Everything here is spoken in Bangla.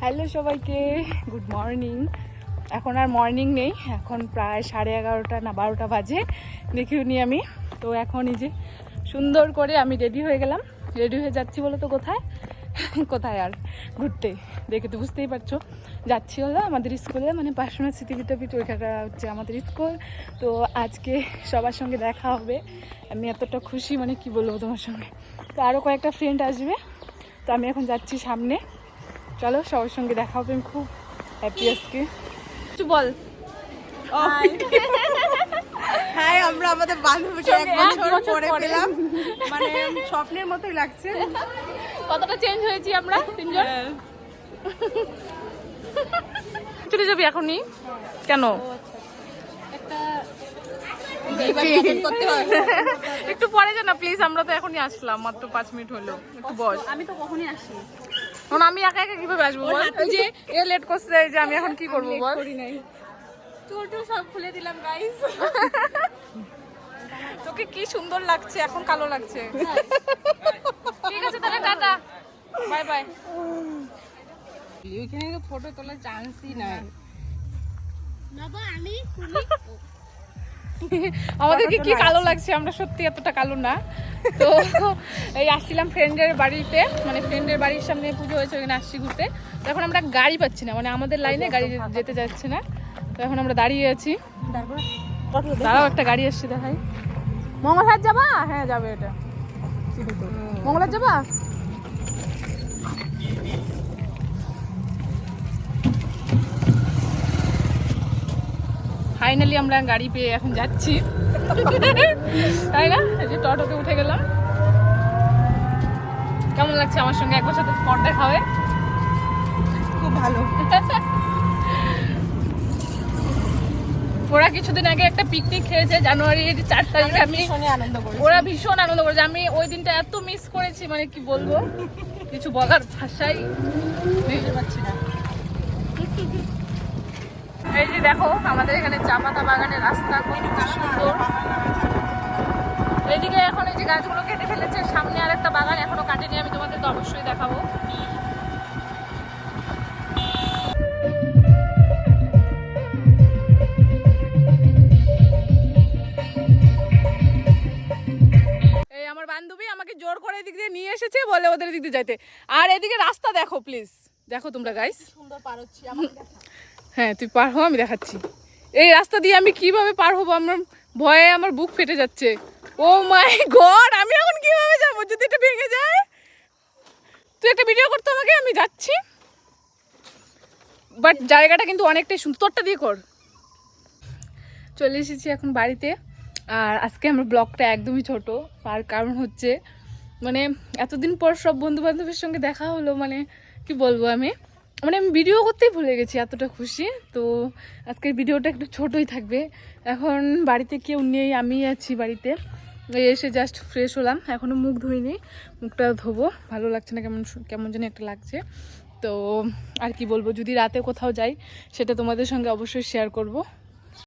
হ্যালো সবাইকে, গুড মর্নিং। এখন আর মর্নিং নেই, এখন প্রায় 11:30 না 12টা বাজে দেখিও নি আমি। তো এখন এই যে সুন্দর করে আমি রেডি হয়ে গেলাম। রেডি হয়ে যাচ্ছি বলো তো কোথায়? কোথায় আর ঘুরতে, দেখে তো বুঝতেই পারছো। যাচ্ছি হলো আমাদের স্কুলে, মানে পার্সোনাল স্মৃতি বিদ্যাপীঠ, ওইখানটা হচ্ছে আমাদের স্কুল। তো আজকে সবার সঙ্গে দেখা হবে, আমি এতটা খুশি, মানে কি বলবো তোমার সঙ্গে। তো আরও কয়েকটা ফ্রেন্ড আসবে, তো আমি এখন যাচ্ছি সামনে। চলো সবার সঙ্গে দেখা হবে, আমি খুব হ্যাপি আজকে। কিছু বল। হ্যাঁ, আমরা আমাদের বান্ধবীকে 1 বছর পরে পেলাম, মানে স্বপ্নের মতোই লাগছে। কতটা চেঞ্জ হয়েছি আমরা তিনজন। চলে যাবি এখনই? কেন? একটু পরে যা না প্লিজ, আমরা তো এখনই আসলাম, মাত্র 5 মিনিট হলো, একটু বস। আমি তো কখনই আসি, আমি একা একা কিভাবে আসবো বল? এই যে এ লেট করছে, যে আমি এখন কি করবো বল? চুল টুল সব খুলে দিলাম গাইস। তোকে কি সুন্দর লাগছে, এখন কালো লাগছে। ঠিক আছে তাহলে টাটা, বাই বাই। ওইখানে তো ফটো তোলার চান্সই নাই। বাবা আমি আমাদেরকে কি কালো লাগছে, আমরা সত্যি এতটা কালো না। তো এই আসছিলাম ফ্রেন্ডের বাড়িতে, মানে ফ্রেন্ডের বাড়ির সামনে পুজো হয়েছে, ওখানে আসছি ঘুরতে। তো এখন আমরা গাড়ি পাচ্ছি না, মানে আমাদের লাইনে গাড়ি যেতে যাচ্ছে না। তো এখন আমরা দাঁড়িয়ে আছি। দাঁড়াও, একটা গাড়ি আসছে দেখাই। মঙ্গলহাট যাবা? হ্যাঁ যাবে, এটা মঙ্গলহাট যাবা? ফাইনালি আমরা গাড়ি পেয়ে এখন যাচ্ছি, তাই না? এই যে টোটোতে উঠে গেলাম। কেমন লাগছে আমার সঙ্গে একবার সাথে পর দেখা হবে? খুব ভালো। ওরা কিছুদিন আগে একটা পিকনিক খেয়েছে, জানুয়ারির 4 তারিখে। আমি আনন্দ করি, ওরা ভীষণ আনন্দ করেছে। আমি ওই দিনটা এত মিস করেছি, মানে কি বলবো, কিছু বলার ভাষাই বুঝতে পারছি না। এই যে দেখো আমাদের এখানে চা পাতা বাগানের রাস্তা খুব সুন্দর। এইদিকে এখন এই যে গাছগুলো কেটে ফেলেছে, সামনে আর একটা বাগান এখনো কাটেনি, আমি তোমাদেরকে অবশ্যই দেখাবো। এই আমার বান্ধবী আমাকে জোর করে এদিক দিয়ে নিয়ে এসেছে, বলে ওদের দিক দিয়ে যাইতে। আর এদিকে রাস্তা দেখো প্লিজ, দেখো তোমরা গাইস, সুন্দর পার হচ্ছি। আমাকে দেখা। হ্যাঁ তুই পার হো, আমি দেখাচ্ছি। এই রাস্তা দিয়ে আমি কিভাবে পার হবো, আমার ভয়ে আমার বুক ফেটে যাচ্ছে। ও মাই গড, আমি এখন কিভাবে যাবো যদি এটা ভেঙে যায়? তুই একটা ভিডিও করতে আমাকে, আমি যাচ্ছি। বাট জায়গাটা কিন্তু অনেকটাই সুন্দর, তোরটা দিয়ে কর। চলে এসেছি এখন বাড়িতে। আর আজকে আমার ব্লগটা একদমই ছোট, তার কারণ হচ্ছে মানে এতদিন পর সব বন্ধু বান্ধবের সঙ্গে দেখা হলো, মানে কি বলবো, আমি ভিডিও করতেই ভুলে গেছি, এতটা খুশি। তো আজকের ভিডিওটা একটু ছোটই থাকবে। এখন বাড়িতে কেউ নেই, আমি আছি বাড়িতে। এসে জাস্ট ফ্রেশ হলাম, এখনও মুখ ধুইনি, মুখটা ধোবো, ভালো লাগছে না, কেমন কেমন যেন একটা লাগছে। তো আর কি বলবো, যদি রাতে কোথাও যাই সেটা তোমাদের সঙ্গে অবশ্যই শেয়ার করব।